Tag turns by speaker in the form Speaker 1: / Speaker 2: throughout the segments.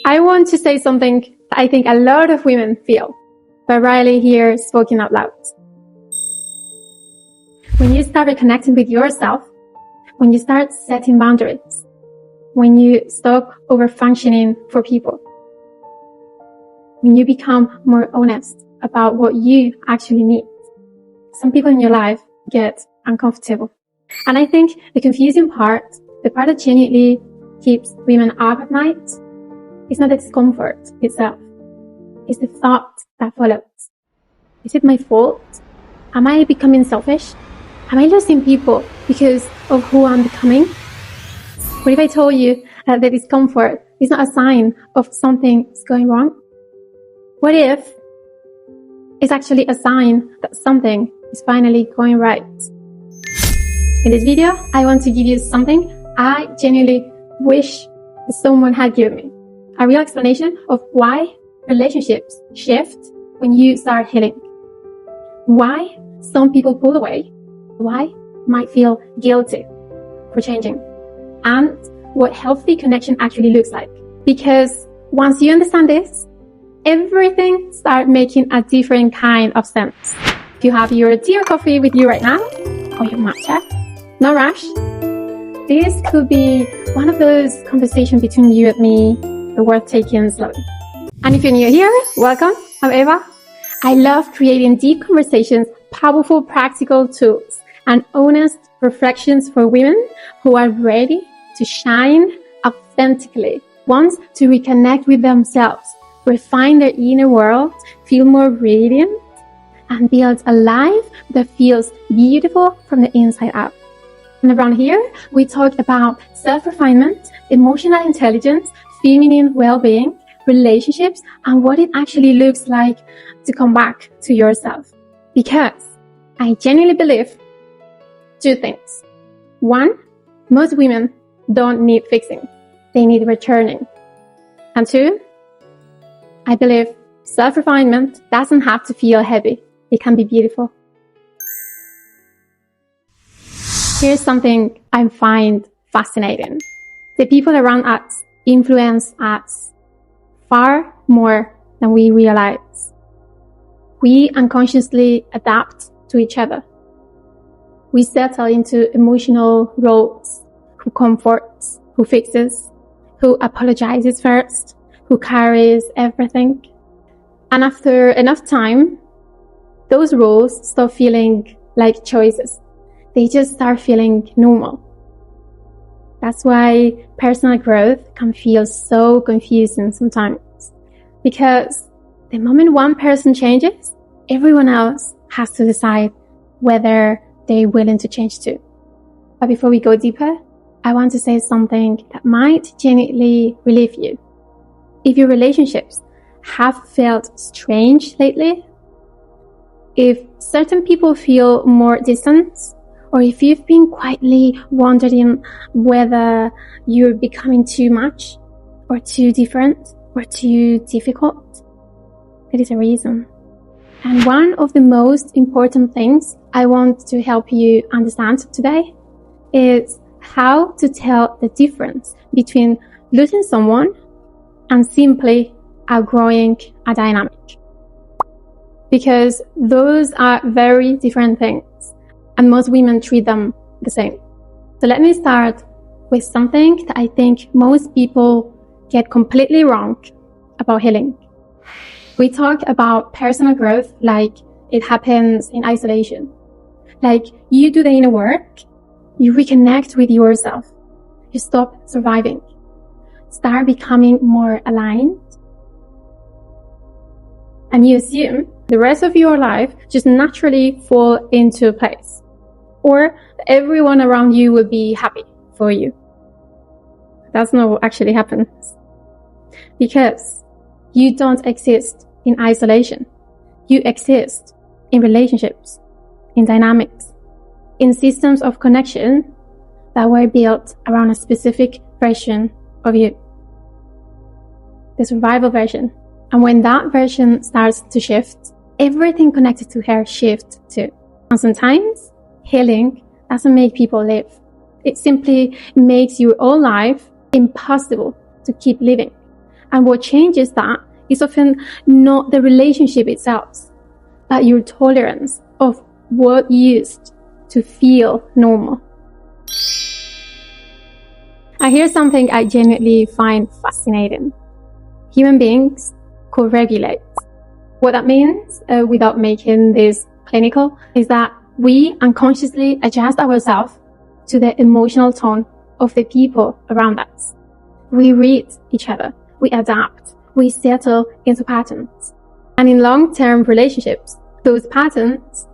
Speaker 1: I want to say something that I think a lot of women feel, but rarely hear spoken out loud. When you start reconnecting with yourself, when you start setting boundaries, when you stop over-functioning for people, when you become more honest about what you actually need, some people in your life get uncomfortable. And I think the confusing part, the part that genuinely keeps women up at night, is not the discomfort itself. It's the thought that follows. Is it my fault? Am I becoming selfish? Am I losing people because of who I'm becoming? What if I told you that the discomfort is not a sign of something's going wrong? What if it's actually a sign that something is finally going right? In this video, I want to give you something I genuinely wish that someone had given me. A real explanation of why relationships shift when you start healing. Why some people pull away. Why you might feel guilty for changing. And what healthy connection actually looks like. Because once you understand this, everything starts making a different kind of sense. If you have your tea or coffee with you right now, or your matcha, no rush. This could be one of those conversations between you and me that worth taking slowly. And if you're new here, welcome. I'm Eva. I love creating deep conversations, powerful practical tools, and honest reflections for women who are ready to shine authentically, want to reconnect with themselves, refine their inner world, feel more radiant, and build a life that feels beautiful from the inside out. And around here, we talk about self-refinement, emotional intelligence, feminine well-being, relationships, and what it actually looks like to come back to yourself. Because I genuinely believe two things. One, most women don't need fixing. They need returning. And two, I believe self-refinement doesn't have to feel heavy. It can be beautiful. Here's something I find fascinating. The people around us influence us far more than we realize. We unconsciously adapt to each other. We settle into emotional roles. Who comforts, who fixes, who apologizes first, who carries everything. And after enough time, those roles stop feeling like choices. They just start feeling normal. That's why personal growth can feel so confusing sometimes. Because the moment one person changes, everyone else has to decide whether they're willing to change too. But before we go deeper, I want to say something that might genuinely relieve you. If your relationships have felt strange lately, if certain people feel more distant, or if you've been quietly wondering whether you're becoming too much, or too different, or too difficult, there is a reason. And one of the most important things I want to help you understand today is how to tell the difference between losing someone and simply outgrowing a dynamic. Because those are very different things, and most women treat them the same. So let me start with something that I think most people get completely wrong about healing. We talk about personal growth like it happens in isolation. Like you do the inner work, you reconnect with yourself. You stop surviving. Start becoming more aligned. And you assume the rest of your life just naturally fall into place. Or everyone around you will be happy for you. That's not what actually happens. Because you don't exist in isolation. You exist in relationships, in dynamics, in systems of connection that were built around a specific version of you. The survival version. And when that version starts to shift, everything connected to her shifts too. And sometimes healing doesn't make people live. It simply makes your own life impossible to keep living. And what changes that is often not the relationship itself, but your tolerance of what used to feel normal. And here's something I genuinely find fascinating. Human beings co-regulate. What that means, without making this clinical, is that we unconsciously adjust ourselves to the emotional tone of the people around us. We read each other, we adapt, we settle into patterns. And in long-term relationships, those patterns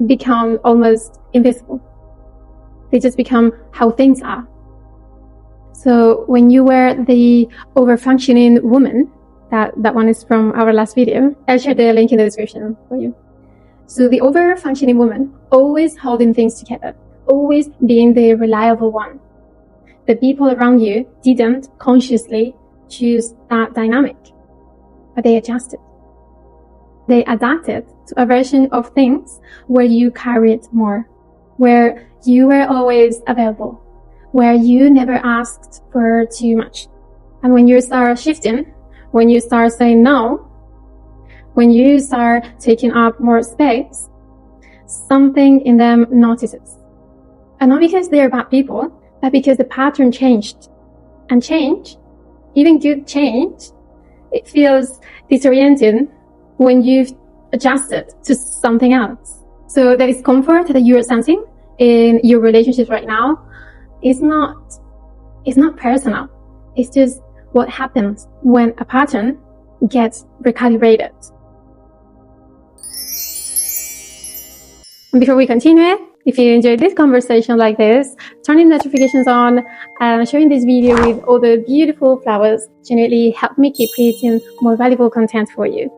Speaker 1: become almost invisible. They just become how things are. So when you were the over-functioning woman, that one is from our last video. I'll share the link in the description for you. So the over-functioning woman, always holding things together, always being the reliable one. The people around you didn't consciously choose that dynamic, but they adjusted. They adapted to a version of things where you carried more, where you were always available, where you never asked for too much. And when you start shifting, when you start saying no, when you start taking up more space, something in them notices. And not because they're bad people, but because the pattern changed. And change, even good change, it feels disorienting when you've adjusted to something else. So that discomfort that you're sensing in your relationships right now is not personal. It's just what happens when a pattern gets recalibrated. And before we continue, if you enjoyed this conversation like this, turning notifications on and sharing this video with all the beautiful flowers genuinely help me keep creating more valuable content for you.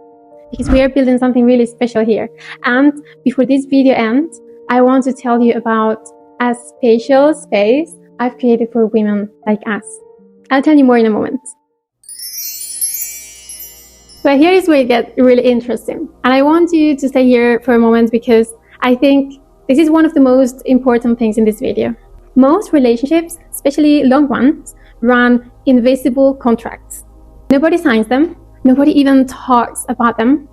Speaker 1: Because we are building something really special here. And before this video ends, I want to tell you about a special space I've created for women like us. I'll tell you more in a moment. But here is where it gets really interesting. And I want you to stay here for a moment because I think this is one of the most important things in this video. Most relationships, especially long ones, run invisible contracts. Nobody signs them. Nobody even talks about them.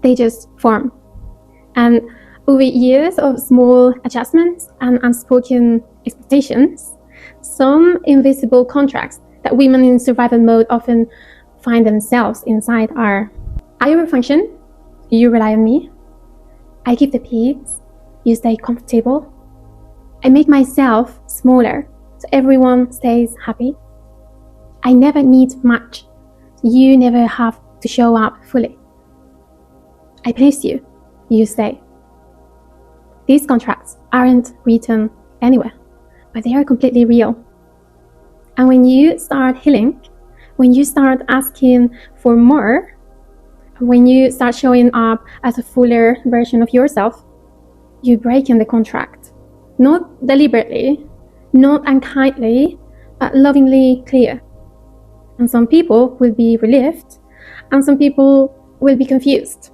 Speaker 1: They just form. And over years of small adjustments and unspoken expectations, some invisible contracts that women in survival mode often find themselves inside are: I overfunction, you rely on me. I keep the peace, you stay comfortable. I make myself smaller so everyone stays happy. I never need much, you never have to show up fully. I please you, you stay. These contracts aren't written anywhere, but they are completely real. And when you start healing, when you start asking for more, when you start showing up as a fuller version of yourself, you break in the contract. Not deliberately, not unkindly, but lovingly clear. And some people will be relieved, and some people will be confused,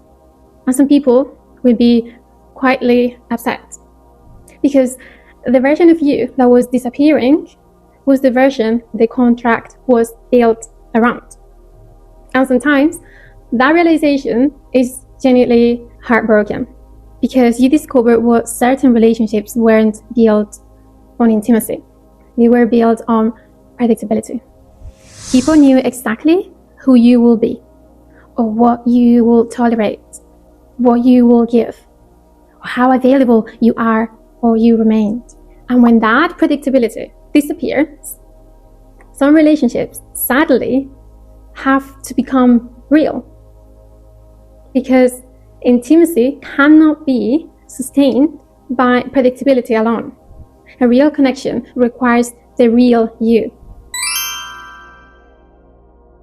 Speaker 1: and some people will be quietly upset. Because the version of you that was disappearing was the version the contract was built around. And sometimes that realization is genuinely heartbroken because you discover what certain relationships weren't built on intimacy. They were built on predictability. People knew exactly who you will be, or what you will tolerate, what you will give, or how available you are or you remained. And when that predictability disappears, some relationships sadly have to become real. Because intimacy cannot be sustained by predictability alone. A real connection requires the real you.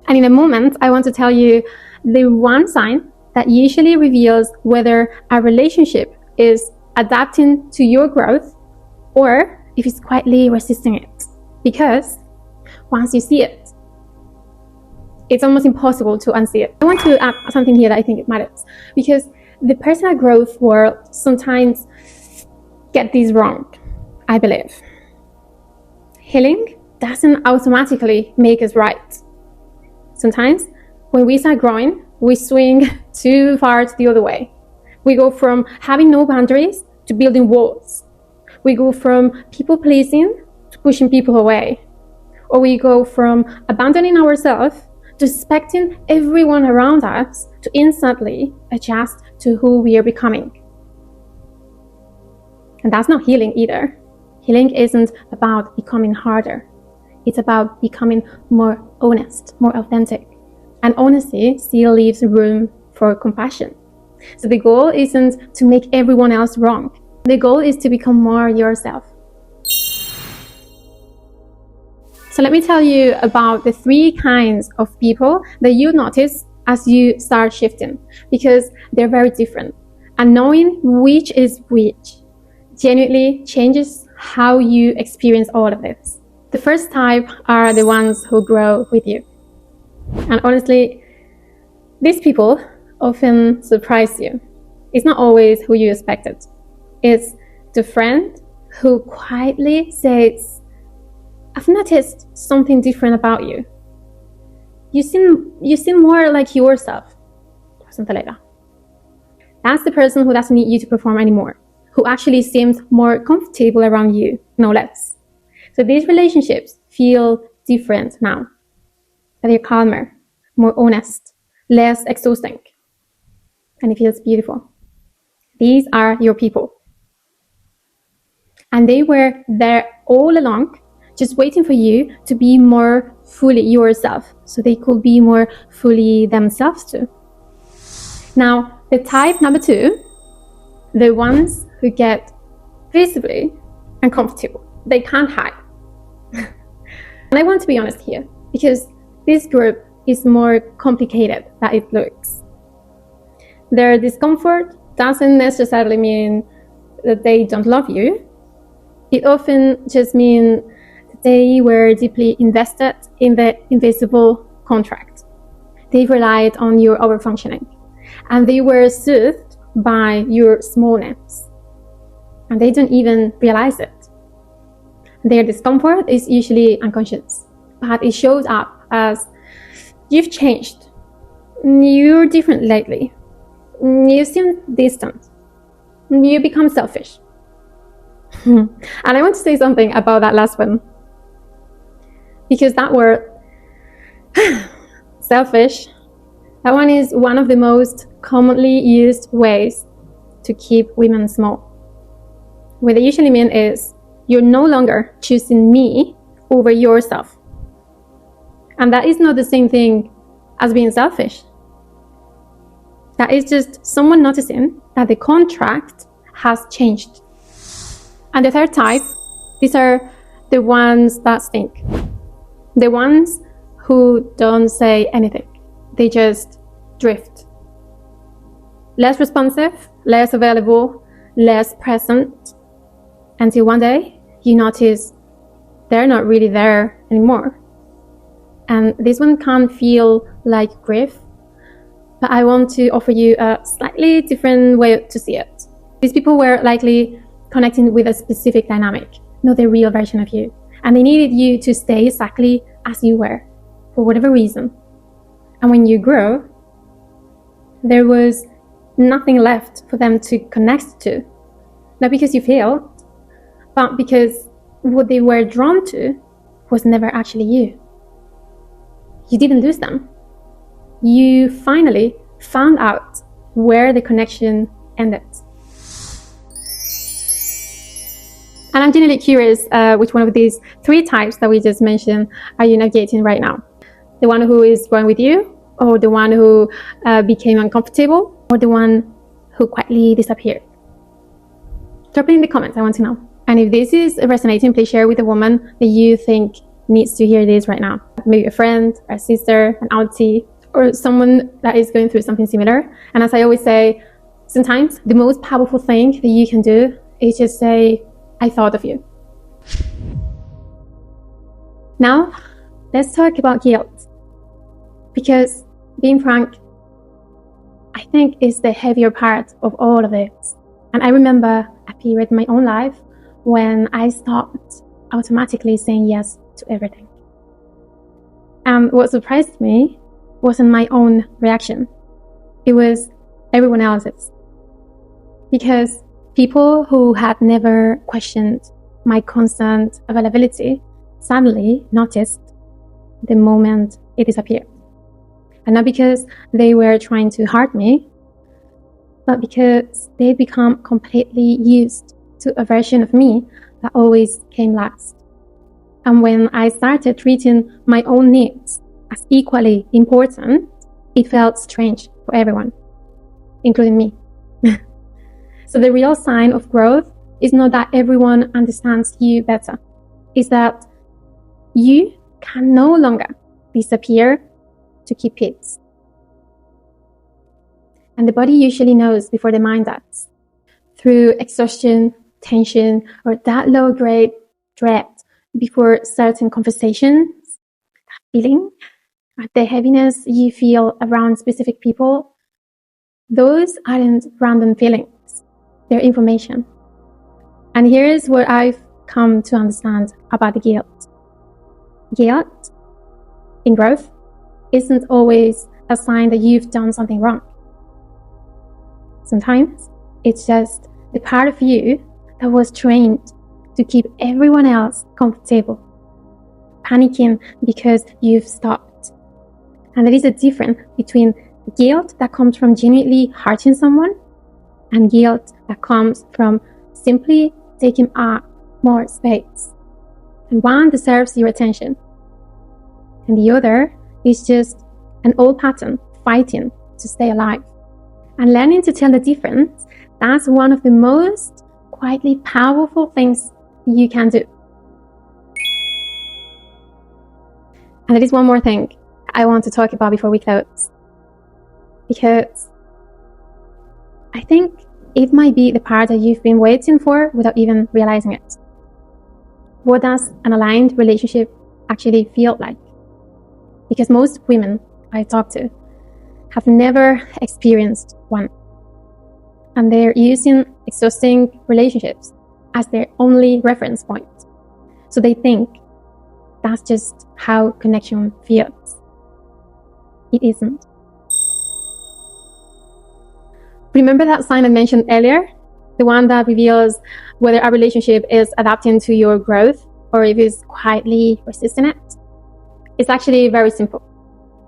Speaker 1: And in a moment, I want to tell you the one sign that usually reveals whether a relationship is adapting to your growth or if it's quietly resisting it. Because once you see it, it's almost impossible to unsee it. I want to add something here that I think it matters, because the personal growth world sometimes get this wrong, I believe. Healing doesn't automatically make us right. Sometimes When we start growing, we swing too far to the other way. We go from having no boundaries to building walls. We go from people pleasing to pushing people away. Or we go from abandoning ourselves to expecting everyone around us to instantly adjust to who we are becoming. And that's not healing either. Healing isn't about becoming harder. It's about becoming more honest, more authentic. And honesty still leaves room for compassion. So the goal isn't to make everyone else wrong. The goal is to become more yourself. So let me tell you about the 3 kinds of people that you notice as you start shifting, because they're very different. And knowing which is which genuinely changes how you experience all of this. The first type are the ones who grow with you. And honestly, these people often surprise you. It's not always who you expected. It's the friend who quietly says, I've noticed something different about you. You seem more like yourself. Or something like that. That's the person who doesn't need you to perform anymore, who actually seems more comfortable around you, no less. So these relationships feel different now. They're calmer, more honest, less exhausting. And it feels beautiful. These are your people. And they were there all along, just waiting for you to be more fully yourself, so they could be more fully themselves too. Now, the type number 2, the ones who get visibly uncomfortable. They can't hide. And I want to be honest here, because this group is more complicated than it looks. Their discomfort doesn't necessarily mean that they don't love you. It often just means that they were deeply invested in the invisible contract. They relied on your overfunctioning, and they were soothed by your smallness. And they don't even realize it. Their discomfort is usually unconscious, but it shows up as, you've changed. You're different lately. You seem distant. You become selfish. And I want to say something about that last one. Because that word, selfish, that one is one of the most commonly used ways to keep women small. What they usually mean is, you're no longer choosing me over yourself. And that is not the same thing as being selfish. That is just someone noticing that the contract has changed. And the third type, these are the ones that stink. The ones who don't say anything. They just drift. Less responsive, less available, less present. Until one day, you notice they're not really there anymore. And this one can feel like grief, but I want to offer you a slightly different way to see it. These people were likely connecting with a specific dynamic, not the real version of you. And they needed you to stay exactly as you were, for whatever reason. And when you grow, there was nothing left for them to connect to. Not because you failed, but because what they were drawn to was never actually you. You didn't lose them. You finally found out where the connection ended. And I'm genuinely curious which one of these 3 types that we just mentioned are you navigating right now? The one who is growing with you, or the one who became uncomfortable, or the one who quietly disappeared? Drop it in the comments, I want to know. And if this is resonating, please share with a woman that you think needs to hear this right now. Maybe a friend, a sister, an auntie, or someone that is going through something similar. And as I always say, sometimes the most powerful thing that you can do is just say, I thought of you. Now, let's talk about guilt. Because being frank, I think is the heavier part of all of it. And I remember a period in my own life when I stopped automatically saying yes to everything. And what surprised me wasn't my own reaction. It was everyone else's. Because people who had never questioned my constant availability suddenly noticed the moment it disappeared. And not because they were trying to hurt me, but because they'd become completely used to a version of me that always came last. And when I started treating my own needs as equally important, it felt strange for everyone, including me. So the real sign of growth is not that everyone understands you better. It's that you can no longer disappear to keep peace. And the body usually knows before the mind does. Through exhaustion, tension, or that low-grade dread before certain conversations, that feeling, the heaviness you feel around specific people, those aren't random feelings. They're information. And here's what I've come to understand about the guilt. Guilt in growth isn't always a sign that you've done something wrong. Sometimes it's just the part of you that was trained to keep everyone else comfortable, panicking because you've stopped. And there is a difference between guilt that comes from genuinely hurting someone and guilt that comes from simply taking up more space. And one deserves your attention, and the other is just an old pattern fighting to stay alive. And learning to tell the difference, that's one of the most quietly powerful things you can do. And there is one more thing I want to talk about before we close, because I think it might be the part that you've been waiting for without even realizing it. What does an aligned relationship actually feel like? Because most women I talk to have never experienced one. And they're using exhausting relationships as their only reference point. So they think that's just how connection feels. It isn't. Remember that sign I mentioned earlier? The one that reveals whether a relationship is adapting to your growth or if it's quietly resisting it? It's actually very simple.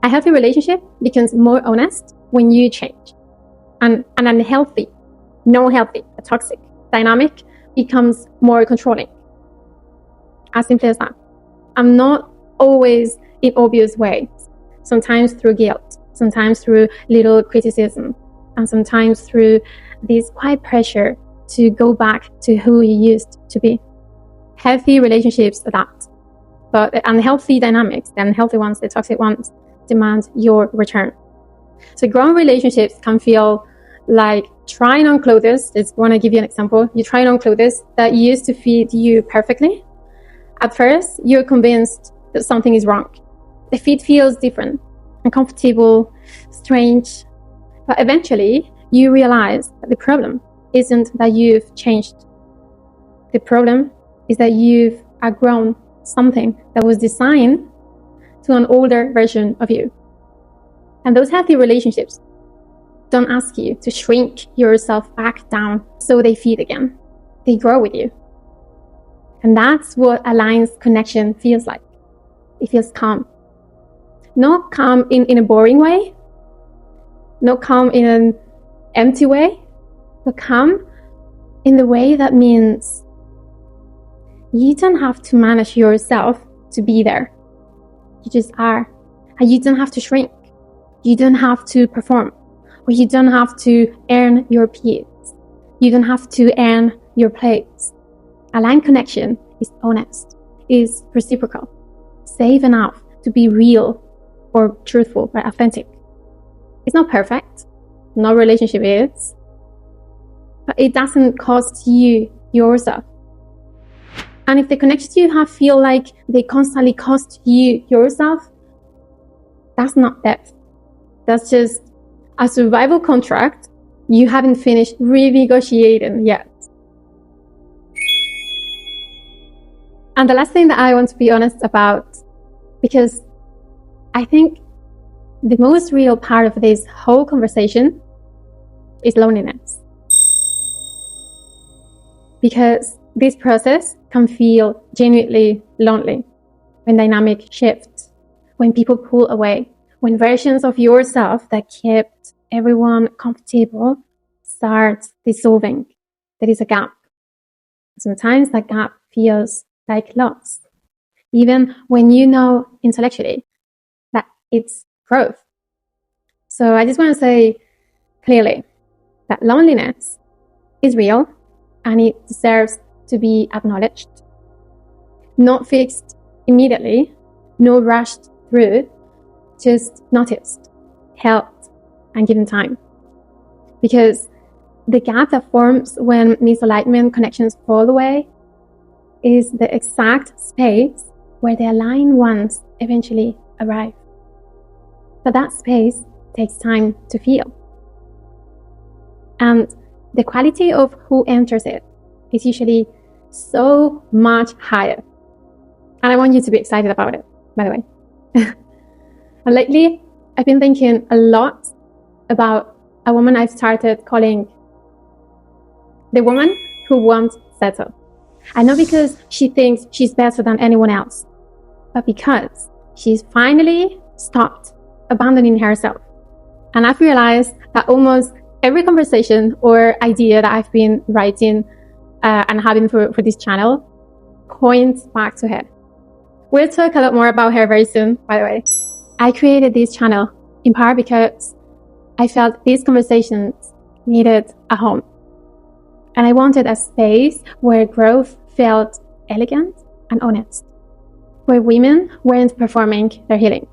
Speaker 1: A healthy relationship becomes more honest when you change. And an unhealthy, a toxic dynamic becomes more controlling. As simple as that. And not always in obvious ways. Sometimes through guilt, sometimes through little criticism, and sometimes through this quiet pressure to go back to who you used to be. Healthy relationships adapt, but the unhealthy dynamics, the unhealthy ones, the toxic ones, demand your return. So growing relationships can feel like trying on clothes. I want to give you an example. You try on clothes that used to fit you perfectly. At first, you're convinced that something is wrong. The fit feels different, uncomfortable, strange. But eventually, you realize that the problem isn't that you've changed. The problem is that you've outgrown something that was designed to an older version of you. And those healthy relationships don't ask you to shrink yourself back down so they fit again. They grow with you. And that's what aligned connection feels like. It feels calm. Not calm in a boring way, not calm in an empty way, but calm in the way that means you don't have to manage yourself to be there. You just are. And you don't have to shrink. You don't have to perform. Or you don't have to earn your peace. You don't have to earn your place. Aligned connection is honest, is reciprocal, safe enough to be real or truthful or authentic. It's not perfect. No relationship is. But it doesn't cost you yourself. And if the connections you have feel like they constantly cost you yourself, that's not depth. That's just a survival contract you haven't finished renegotiating yet. And the last thing that I want to be honest about, because I think the most real part of this whole conversation is loneliness. Because this process can feel genuinely lonely when dynamic shifts, when people pull away, when versions of yourself that kept everyone comfortable start dissolving. There is a gap. Sometimes that gap feels like loss, even when you know intellectually that it's growth. So I just want to say clearly that loneliness is real and it deserves to be acknowledged. Not fixed immediately, no rushed through, just noticed, held, and given time. Because the gap that forms when misalignment connections fall away is the exact space where the aligned ones eventually arrive. But that space takes time to feel. And the quality of who enters it is usually so much higher. And I want you to be excited about it, by the way. And lately, I've been thinking a lot about a woman I've started calling the woman who won't settle. And not because she thinks she's better than anyone else, but because she's finally stopped abandoning herself. And I've realized that almost every conversation or idea that I've been writing and having for this channel points back to her. We'll talk a lot more about her very soon, by the way. I created this channel in part because I felt these conversations needed a home. And I wanted a space where growth felt elegant and honest, where women weren't performing their healing.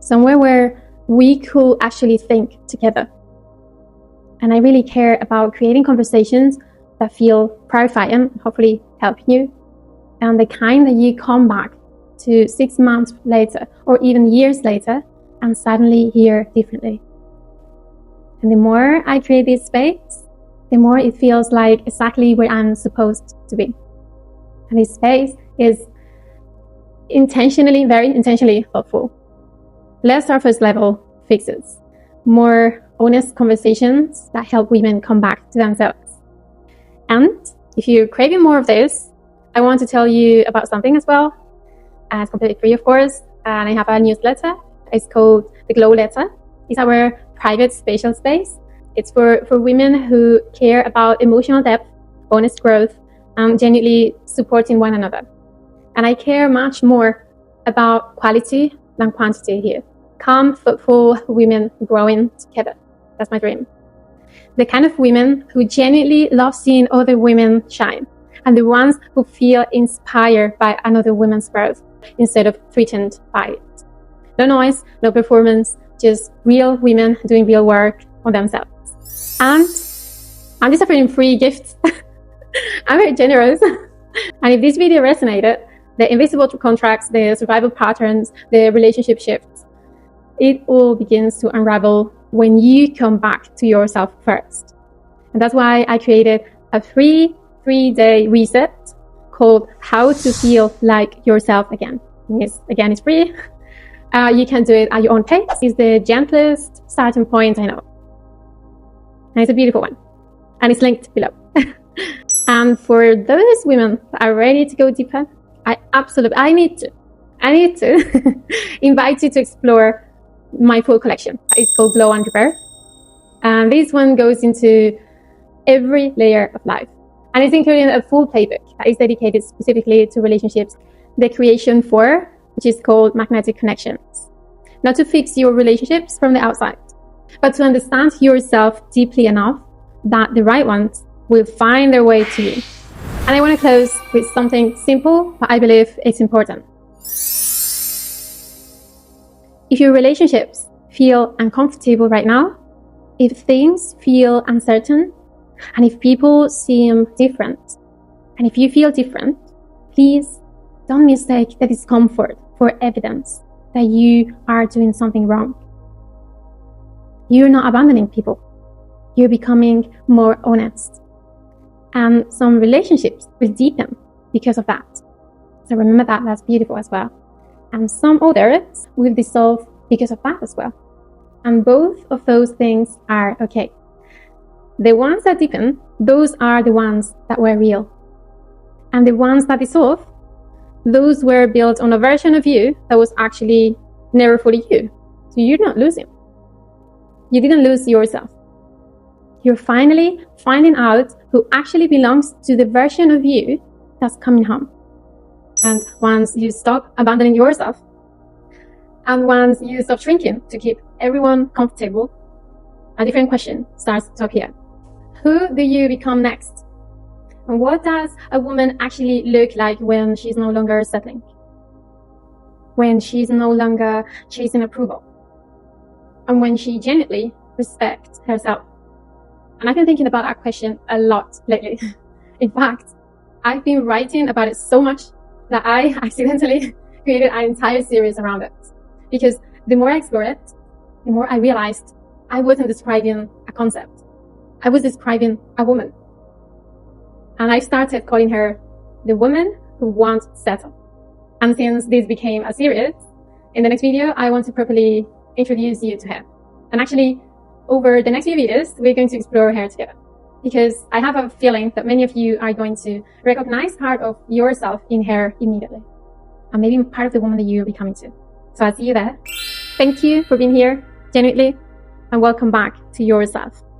Speaker 1: Somewhere where we could actually think together. And I really care about creating conversations that feel clarifying, hopefully helping you, and the kind that you come back to 6 months later or even years later and suddenly hear differently. And the more I create this space, the more it feels like exactly where I'm supposed to be. And this space is very intentionally thoughtful. Less surface level fixes, more honest conversations that help women come back to themselves. And if you're craving more of this, I want to tell you about something as well. It's completely free, of course. And I have a newsletter. It's called The Glow Letter. It's our private spatial space. It's for women who care about emotional depth, honest growth, and genuinely supporting one another. And I care much more about quality than quantity here. Calm, thoughtful women growing together. That's my dream. The kind of women who genuinely love seeing other women shine, and the ones who feel inspired by another woman's growth instead of threatened by it. No noise, no performance, just real women doing real work on themselves. And I'm just offering free gifts. I'm very generous. And if this video resonated, the invisible contracts, the survival patterns, the relationship shifts, it all begins to unravel when you come back to yourself first. And that's why I created a free 3-day reset called How to Feel Like Yourself Again. It's free. You can do it at your own pace. It's the gentlest starting point I know. And it's a beautiful one. And it's linked below. And for those women that are ready to go deeper, I need to invite you to explore my full collection. It's called Glow and Rebirth. And this one goes into every layer of life. And it's including a full playbook that is dedicated specifically to relationships, the creation for, which is called magnetic connections. Not to fix your relationships from the outside, but to understand yourself deeply enough that the right ones will find their way to you. And I want to close with something simple, but I believe it's important. If your relationships feel uncomfortable right now, if things feel uncertain, and if people seem different, and if you feel different, please don't mistake the discomfort for evidence that you are doing something wrong. You're not abandoning people. You're becoming more honest. And some relationships will deepen because of that. So remember that, that's beautiful as well. And some others will dissolve because of that as well. And both of those things are okay. The ones that deepen, those are the ones that were real. And the ones that dissolve, those were built on a version of you that was actually never fully you. So you're not losing. You didn't lose yourself. You're finally finding out who actually belongs to the version of you that's coming home. And once you stop abandoning yourself, and once you stop shrinking to keep everyone comfortable, a different question starts to appear. Who do you become next? And what does a woman actually look like when she's no longer settling? When she's no longer chasing approval? And when she genuinely respects herself? And I've been thinking about that question a lot lately. In fact, I've been writing about it so much that I accidentally created an entire series around it. Because the more I explored it, the more I realized I wasn't describing a concept. I was describing a woman. And I started calling her the woman who won't settle. And since this became a series, in the next video, I want to properly introduce you to her. And actually, over the next few videos, we're going to explore her together. Because I have a feeling that many of you are going to recognize part of yourself in her immediately. And maybe part of the woman that you're becoming too. So I'll see you there. Thank you for being here, genuinely, and welcome back to yourself.